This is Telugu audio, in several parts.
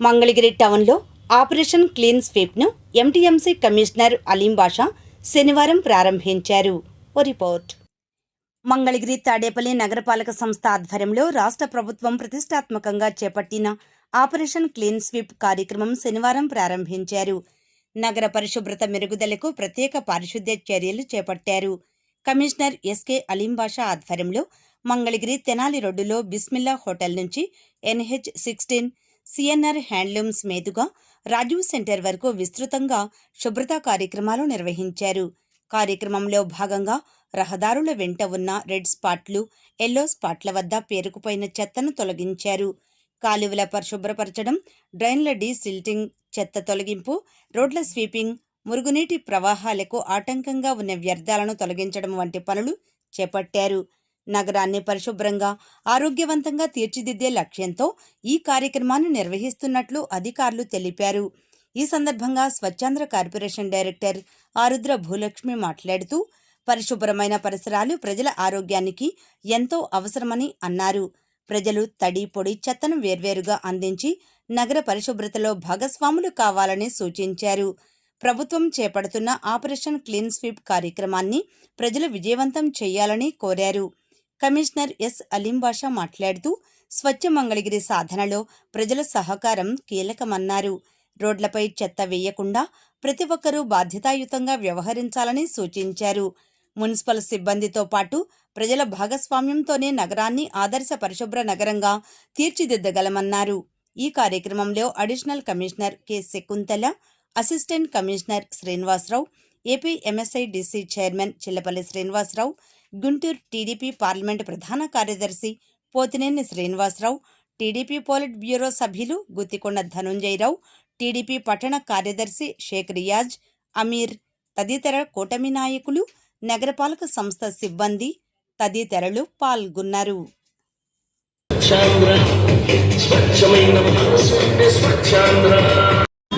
మంగళగిరి టౌన్లో ఆపరేషన్ క్లీన్ స్వీప్ను ఎంటీఎంసీ కమిషనర్ అలీం బాషా శనివారం ప్రారంభించారు. ఓ రిపోర్ట్. మంగళగిరి తాడేపల్లి నగరపాలక సంస్థ ఆధ్వర్యంలో రాష్ట్ర ప్రభుత్వం ప్రతిష్టాత్మకంగా చేపట్టిన ఆపరేషన్ క్లీన్ స్వీప్ కార్యక్రమం శనివారం ప్రారంభించారు. నగర పరిశుభ్రత మెరుగుదలకు ప్రత్యేక పారిశుద్ధ్య చర్యలు చేపట్టారు. కమిషనర్ ఎస్కే అలీం బాషా ఆధ్వర్యంలో మంగళగిరి తెనాలి రోడ్డులో బిస్మిల్లా హోటల్ నుంచి NH-16 సిఎన్ఆర్ హ్యాండ్లూమ్స్ మీదుగా రాజీవ్ సెంటర్ వరకు విస్తృతంగా శుభ్రతా కార్యక్రమాలు నిర్వహించారు. కార్యక్రమంలో భాగంగా రహదారుల వెంట ఉన్న రెడ్ స్పాట్లు, ఎల్లో స్పాట్ల వద్ద పేరుకుపోయిన చెత్తను తొలగించారు. కాలువల పరిశుభ్రపరచడం, డ్రైన్ల డీసిల్టింగ్, చెత్త తొలగింపు, రోడ్ల స్వీపింగ్, మురుగునీటి ప్రవాహాలకు ఆటంకంగా ఉన్న వ్యర్థాలను తొలగించడం వంటి పనులు చేపట్టారు. నగరాన్ని పరిశుభ్రంగా, ఆరోగ్యవంతంగా తీర్చిదిద్దే లక్ష్యంతో ఈ కార్యక్రమాన్ని నిర్వహిస్తున్నట్లు అధికారులు తెలిపారు. ఈ సందర్భంగా స్వచ్ఛాంధ్ర కార్పొరేషన్ డైరెక్టర్ ఆరుద్ర భూలక్ష్మి మాట్లాడుతూ, పరిశుభ్రమైన పరిసరాలు ప్రజల ఆరోగ్యానికి ఎంతో అవసరమని అన్నారు. ప్రజలు తడి, పొడి చెత్తను వేర్వేరుగా అందించి నగర పరిశుభ్రతలో భాగస్వాములు కావాలని సూచించారు. ప్రభుత్వం చేపడుతున్న ఆపరేషన్ క్లీన్ స్వీప్ కార్యక్రమాన్ని ప్రజలు విజయవంతం చేయాలని కోరారు. కమిషనర్ ఎస్ అలీం బాషా మాట్లాడుతూ, స్వచ్ఛ మంగళగిరి సాధనలో ప్రజల సహకారం కీలకమన్నారు. రోడ్లపై చెత్త వేయకుండా ప్రతి ఒక్కరూ బాధ్యతాయుతంగా వ్యవహరించాలని సూచించారు. మున్సిపల్ సిబ్బందితో పాటు ప్రజల భాగస్వామ్యంతోనే నగరాన్ని ఆదర్శ పరిశుభ్ర నగరంగా తీర్చిదిద్దగలమన్నారు. ఈ కార్యక్రమంలో additional commissioner K Shakuntala, assistant commissioner Srinivasarao, AP MSIDC chairman Chillapalli Srinivasarao, Guntur TDP parliament ప్రధాన కార్యదర్శి Pothineni Srinivasarao, TDP politburo సభ్యులు గుత్తికొండ ధనుంజయరావు, టీడీపీ పట్టణ కార్యదర్శి షేక్ రియాజ్, అమీర్ తదితర కూటమి నాయకులు, నగరపాలక సంస్థ సిబ్బంది తదితరులు పాల్గొన్నారు.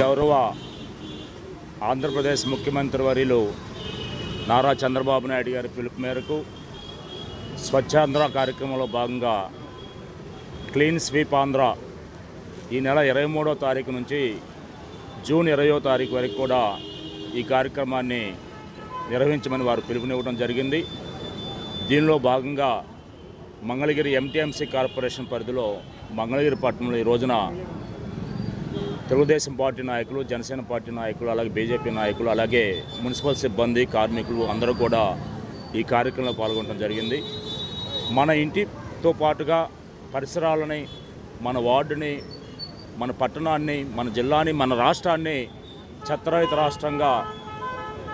గౌరవ ఆంధ్రప్రదేశ్ ముఖ్యమంత్రి వర్యులు నారా చంద్రబాబు నాయుడు గారి పిలుపు మేరకు స్వచ్ఛాంధ్ర కార్యక్రమంలో భాగంగా క్లీన్ స్వీప్ ఆంధ్ర ఈ నెల 23వ తారీఖు నుంచి జూన్ 20వ తారీఖు వరకు కూడా ఈ కార్యక్రమాన్ని నిర్వహించమని వారు పిలుపునివ్వడం జరిగింది. దీనిలో భాగంగా మంగళగిరి MTMC కార్పొరేషన్ పరిధిలో మంగళగిరి పట్టణంలో ఈ రోజున తెలుగుదేశం పార్టీ నాయకులు, జనసేన పార్టీ నాయకులు, అలాగే బీజేపీ నాయకులు, అలాగే మున్సిపల్ సిబ్బంది, కార్మికులు అందరూ కూడా ఈ కార్యక్రమంలో పాల్గొనడం జరిగింది. మన ఇంటితో పాటుగా పరిసరాలని, మన వార్డుని, మన పట్టణాన్ని, మన జిల్లాని, మన రాష్ట్రాన్ని చెత్తరహిత రాష్ట్రంగా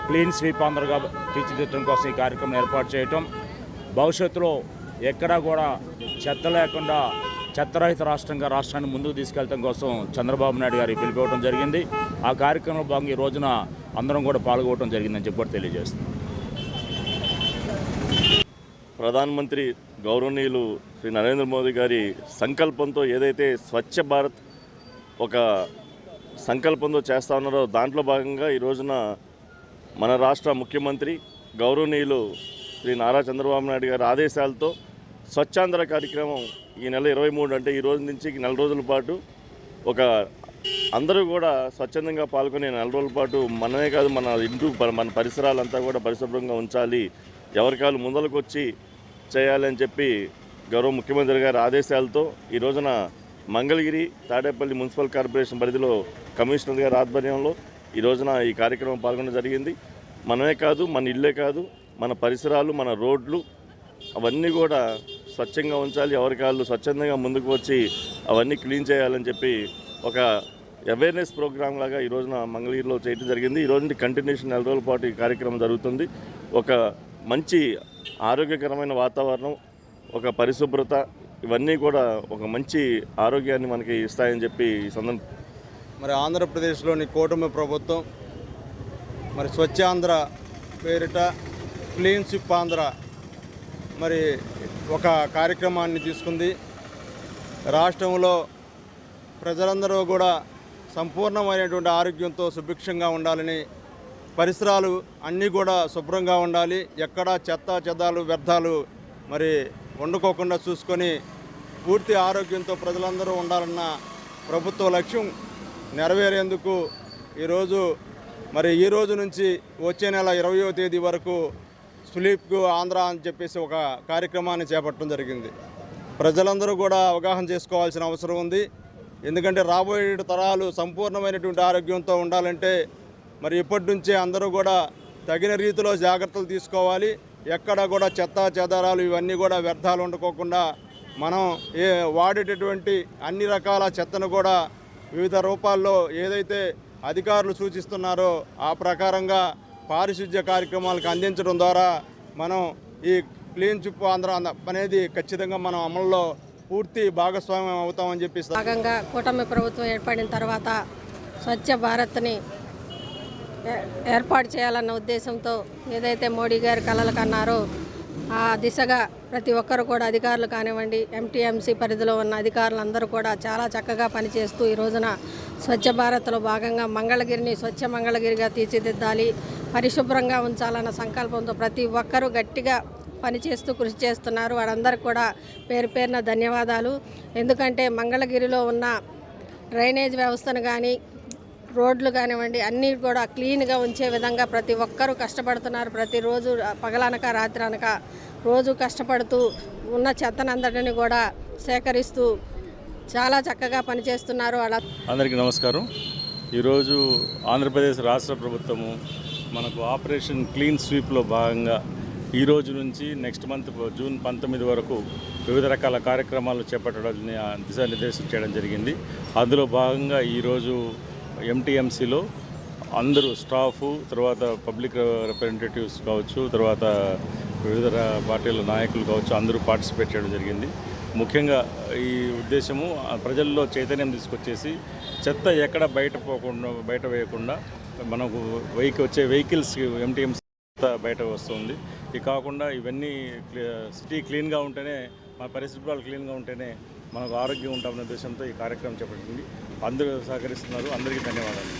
క్లీన్ స్వీప్ ఆంధ్రగా తీర్చిదిద్దడం కోసం ఈ కార్యక్రమం ఏర్పాటు చేయటం, భవిష్యత్తులో ఎక్కడా కూడా చెత్త లేకుండా చెత్తరహిత రాష్ట్రంగా రాష్ట్రాన్ని ముందుకు తీసుకెళ్లడం కోసం చంద్రబాబు నాయుడు గారికి పిలిపివ్వడం జరిగింది. ఆ కార్యక్రమంలో భాగంగా ఈ రోజున అందరం కూడా పాల్గొనడం జరిగిందని చెప్పి తెలియజేస్తున్నాం. ప్రధానమంత్రి గౌరవనీయులు శ్రీ నరేంద్ర మోదీ గారి సంకల్పంతో ఏదైతే స్వచ్ఛ భారత్ ఒక సంకల్పంతో చేస్తూ ఉన్నారో దాంట్లో భాగంగా ఈ రోజున మన రాష్ట్ర ముఖ్యమంత్రి గౌరవనీయులు శ్రీ నారా చంద్రబాబు నాయుడు గారి ఆదేశాలతో స్వచ్ఛాంధ్ర కార్యక్రమం ఈ నెల 23 అంటే ఈ రోజు నుంచి నెల రోజుల పాటు అందరూ కూడా స్వచ్ఛందంగా పాల్గొనే నెల రోజుల పాటు మనమే కాదు మన ఇంటి మన పరిసరాలంతా కూడా పరిశుభ్రంగా ఉంచాలి, ఎవరికాలు ముందరకు వచ్చి చేయాలని చెప్పి గౌరవ ముఖ్యమంత్రి గారి ఆదేశాలతో ఈ రోజున మంగళగిరి తాడేపల్లి మున్సిపల్ కార్పొరేషన్ పరిధిలో కమిషనర్ గారి ఆధ్వర్యంలో ఈ రోజున ఈ కార్యక్రమం పాల్గొనడం జరిగింది. మనమే కాదు, మన ఇల్లే కాదు, మన పరిసరాలు, మన రోడ్లు అవన్నీ కూడా స్వచ్ఛంగా ఉంచాలి, ఎవరికాళ్ళు స్వచ్ఛందంగా ముందుకు వచ్చి అవన్నీ క్లీన్ చేయాలని చెప్పి ఒక అవేర్నెస్ ప్రోగ్రామ్ లాగా ఈ రోజున మంగళగిరిలో చేయడం జరిగింది. ఈ రోజు నుండి కంటిన్యూషన్ నెల రోజుల పాటు ఈ కార్యక్రమం జరుగుతుంది. ఒక మంచి ఆరోగ్యకరమైన వాతావరణం, ఒక పరిశుభ్రత ఇవన్నీ కూడా ఒక మంచి ఆరోగ్యాన్ని మనకి ఇస్తాయని చెప్పి ఈ సందర్భం. మరి ఆంధ్రప్రదేశ్లోని కూటమి ప్రభుత్వం మరి స్వచ్ఛాంధ్ర పేరిట క్లీన్ స్వీప్ ఆంధ్ర మరి ఒక కార్యక్రమాన్ని తీసుకుంది. రాష్ట్రంలో ప్రజలందరూ కూడా సంపూర్ణమైనటువంటి ఆరోగ్యంతో సుభిక్షంగా ఉండాలని, పరిసరాలు అన్నీ కూడా శుభ్రంగా ఉండాలి, ఎక్కడా చెత్త చెదాలు వ్యర్థాలు మరి వండుకోకుండా చూసుకొని పూర్తి ఆరోగ్యంతో ప్రజలందరూ ఉండాలన్న ప్రభుత్వ లక్ష్యం నెరవేరేందుకు ఈరోజు ఈ రోజు నుంచి వచ్చే నెల 20వ తేదీ వరకు స్లీప్ ఆంధ్ర అని చెప్పేసి ఒక కార్యక్రమాన్ని చేపట్టడం జరిగింది. ప్రజలందరూ కూడా అవగాహన చేసుకోవాల్సిన అవసరం ఉంది. ఎందుకంటే రాబోయే తరాలు సంపూర్ణమైనటువంటి ఆరోగ్యంతో ఉండాలంటే ఇప్పటి నుంచే అందరూ కూడా తగిన రీతిలో జాగ్రత్తలు తీసుకోవాలి. ఎక్కడ కూడా చెత్త చెదారాలు ఇవన్నీ కూడా వ్యర్థాలు ఉండకోకుండా మనం వాడేటటువంటి అన్ని రకాల చెత్తను కూడా వివిధ రూపాల్లో ఏదైతే అధికారులు సూచిస్తున్నారో ఆ ప్రకారంగా పారిశుద్ధ్య కార్యక్రమాలకు అందించడం ద్వారా మనం ఈ క్లీన్ స్వీప్ ఆంధ్ర అనేది ఖచ్చితంగా మనం అమల్లో పూర్తి భాగస్వామ్యం అవుతామని చెప్పి భాగంగా కూటమి ప్రభుత్వం ఏర్పడిన తర్వాత స్వచ్ఛ భారత్ని ఏర్పాటు చేయాలన్న ఉద్దేశంతో ఏదైతే మోడీ గారు కలలు కన్నారో ఆ దిశగా ప్రతి ఒక్కరు కూడా అధికారులు కానివ్వండి, ఎంటీఎంసీ పరిధిలో ఉన్న అధికారులందరూ కూడా చాలా చక్కగా పనిచేస్తూ ఈ రోజున స్వచ్ఛ భారత్లో భాగంగా మంగళగిరిని స్వచ్ఛ మంగళగిరిగా తీర్చిదిద్దాలి, పరిశుభ్రంగా ఉంచాలన్న సంకల్పంతో ప్రతి ఒక్కరూ గట్టిగా పనిచేస్తూ కృషి చేస్తున్నారు. వారందరికీ కూడా పేరు పేరున ధన్యవాదాలు. ఎందుకంటే మంగళగిరిలో ఉన్న డ్రైనేజ్ వ్యవస్థను కానీ, రోడ్లు కానివ్వండి అన్నీ కూడా క్లీన్గా ఉంచే విధంగా ప్రతి ఒక్కరూ కష్టపడుతున్నారు. ప్రతిరోజు పగలనక రాత్రి అనక రోజు కష్టపడుతూ ఉన్న చెత్తనందరిని కూడా సేకరిస్తూ చాలా చక్కగా పనిచేస్తున్నారు. అలా అందరికీ నమస్కారం. ఈరోజు ఆంధ్రప్రదేశ్ రాష్ట్ర ప్రభుత్వము మనకు ఆపరేషన్ క్లీన్ స్వీప్లో భాగంగా ఈ రోజు నుంచి నెక్స్ట్ మంత్ జూన్ 19 వరకు వివిధ రకాల కార్యక్రమాలు చేపట్టడాన్ని దిశానిర్దేశం చేయడం జరిగింది. అందులో భాగంగా ఈరోజు ఎంటీఎంసీలో అందరూ స్టాఫు, తర్వాత పబ్లిక్ రిప్రజెంటేటివ్స్ కావచ్చు, తర్వాత వివిధ పార్టీల నాయకులు కావచ్చు, అందరూ పార్టిసిపేట్ చేయడం జరిగింది. ముఖ్యంగా ఈ ఉద్దేశము ప్రజల్లో చైతన్యం తీసుకొచ్చేసి చెత్త ఎక్కడ బయట వేయకుండా మనకు వచ్చే వెహికల్స్ ఎంటీఎంసీ బయట వస్తుంది. ఇది కాకుండా ఇవన్నీ సిటీ క్లీన్గా ఉంటేనే, మన పరిసరాలు క్లీన్గా ఉంటేనే మనకు ఆరోగ్యం ఉంటామనే ఉద్దేశంతో ఈ కార్యక్రమం చేపట్టింది. అందరూ సహకరిస్తున్నారు. అందరికీ ధన్యవాదాలు.